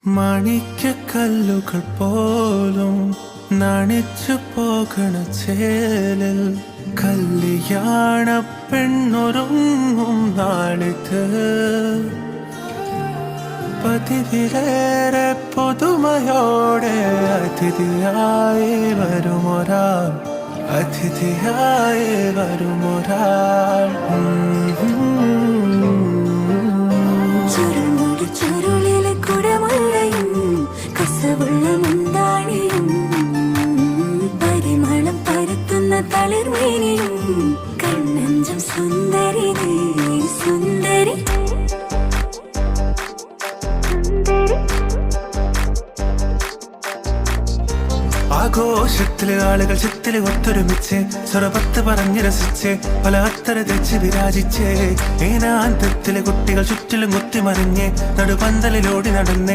മാണിക്യക്കല്ലുകൾ പോലും നണിച്ചു പോകണ ചേലിൽ കല്യാണ പെണ്ണൊരുങ്ങും നാളിത് പതിവിലേറെ പുതുമയോടെ അതിഥിയായി വരുമൊരാൾ ചുരുളിലെ കുടമുള്ളയും കസവുള്ള മുന്താണിയും പരിമളം പരത്തുന്ന തളിർമേനിയും കണ്ണഞ്ചം സുന്ദരി സുന്ദരി ആഘോഷത്തില് ആളുകൾ ചിത്തില് ഒത്തൊരുമിച്ച് സ്വരപത്ത് പറഞ്ഞ് രസിച്ച് പല അത്തര തെച്ച് വിരാജിച്ച് ഏനാന്തത്തിലെ കുട്ടികൾ ചുറ്റിലും കുത്തിമറിഞ്ഞ് നടുപന്തലിലോടി നടന്ന്